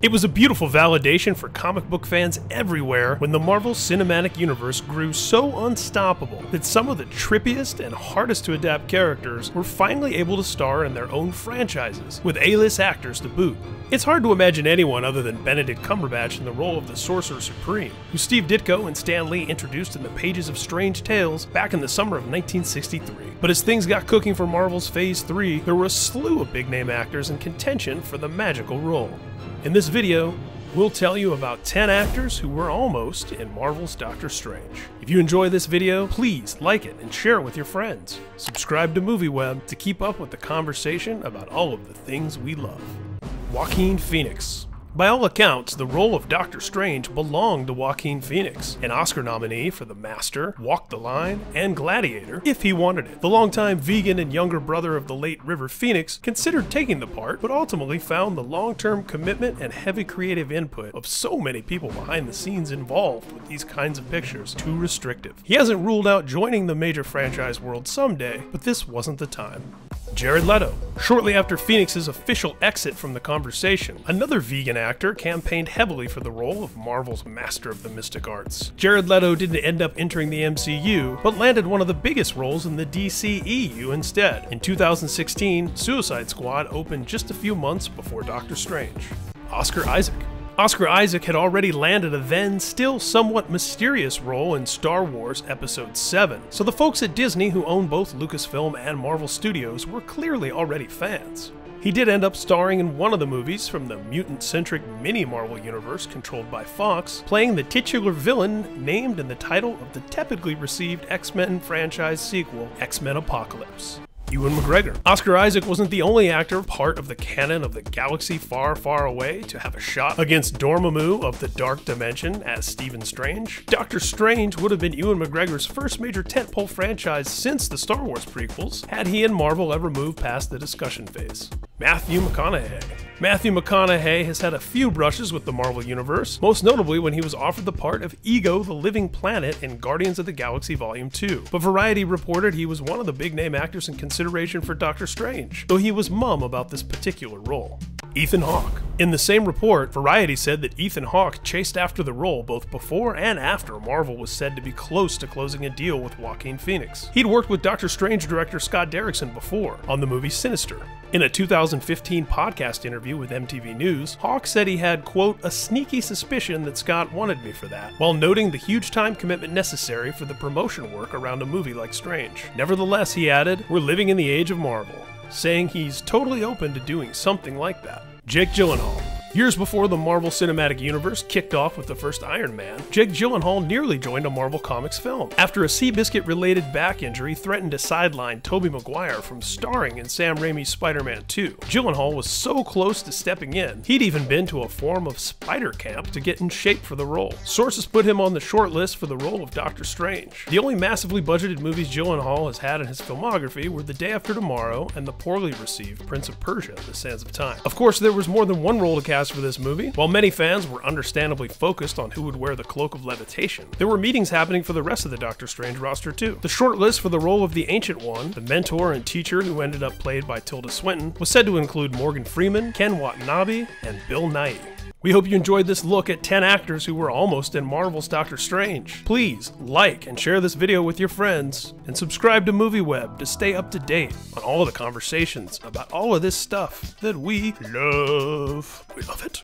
It was a beautiful validation for comic book fans everywhere when the Marvel Cinematic Universe grew so unstoppable that some of the trippiest and hardest to adapt characters were finally able to star in their own franchises, with A-list actors to boot. It's hard to imagine anyone other than Benedict Cumberbatch in the role of the Sorcerer Supreme, who Steve Ditko and Stan Lee introduced in the pages of Strange Tales back in the summer of 1963. But as things got cooking for Marvel's Phase 3, there were a slew of big-name actors in contention for the magical role. In this video, we'll tell you about 10 actors who were almost in Marvel's Doctor Strange. If you enjoy this video, please like it and share it with your friends. Subscribe to MovieWeb to keep up with the conversation about all of the things we love. Joaquin Phoenix. By all accounts, the role of Doctor Strange belonged to Joaquin Phoenix, an Oscar nominee for The Master, Walk the Line, and Gladiator, if he wanted it. The longtime vegan and younger brother of the late River Phoenix considered taking the part, but ultimately found the long-term commitment and heavy creative input of so many people behind the scenes involved with these kinds of pictures too restrictive. He hasn't ruled out joining the major franchise world someday, but this wasn't the time. Jared Leto. Shortly after Phoenix's official exit from the conversation, another vegan actor campaigned heavily for the role of Marvel's Master of the Mystic Arts. Jared Leto didn't end up entering the MCU, but landed one of the biggest roles in the DCEU instead. In 2016, Suicide Squad opened just a few months before Doctor Strange. Oscar Isaac. Oscar Isaac had already landed a then still somewhat mysterious role in Star Wars Episode 7, so the folks at Disney who own both Lucasfilm and Marvel Studios were clearly already fans. He did end up starring in one of the movies from the mutant-centric mini-Marvel universe controlled by Fox, playing the titular villain named in the title of the tepidly received X-Men franchise sequel, X-Men Apocalypse. Ewan McGregor. Oscar Isaac wasn't the only actor part of the canon of the galaxy far, far away to have a shot against Dormammu of the Dark Dimension as Stephen Strange. Doctor Strange would have been Ewan McGregor's first major tentpole franchise since the Star Wars prequels, had he and Marvel ever moved past the discussion phase. Matthew McConaughey. Matthew McConaughey has had a few brushes with the Marvel Universe, most notably when he was offered the part of Ego the Living Planet in Guardians of the Galaxy Volume 2. But Variety reported he was one of the big-name actors in consideration for Doctor Strange, though he was mum about this particular role. Ethan Hawke. In the same report, Variety said that Ethan Hawke chased after the role both before and after Marvel was said to be close to closing a deal with Joaquin Phoenix. He'd worked with Doctor Strange director Scott Derrickson before, on the movie Sinister. In a 2015 podcast interview with MTV News, Hawke said he had, quote, a sneaky suspicion that Scott wanted me for that, while noting the huge time commitment necessary for the promotion work around a movie like Strange. Nevertheless, he added, we're living in the age of Marvel, saying he's totally open to doing something like that. Jake Gyllenhaal. Years before the Marvel Cinematic Universe kicked off with the first Iron Man, Jake Gyllenhaal nearly joined a Marvel Comics film. After a Seabiscuit-related back injury threatened to sideline Tobey Maguire from starring in Sam Raimi's Spider-Man 2, Gyllenhaal was so close to stepping in, he'd even been to a form of spider camp to get in shape for the role. Sources put him on the short list for the role of Doctor Strange. The only massively budgeted movies Gyllenhaal has had in his filmography were The Day After Tomorrow and the poorly received Prince of Persia: The Sands of Time. Of course, there was more than one role to cast for this movie. While many fans were understandably focused on who would wear the Cloak of Levitation, there were meetings happening for the rest of the Doctor Strange roster too. The short list for the role of the Ancient One, the mentor and teacher who ended up played by Tilda Swinton, was said to include Morgan Freeman, Ken Watanabe, and Bill Nighy. We hope you enjoyed this look at 10 actors who were almost in Marvel's Doctor Strange. Please like and share this video with your friends, and subscribe to MovieWeb to stay up to date on all of the conversations about all of this stuff that we love. We love it.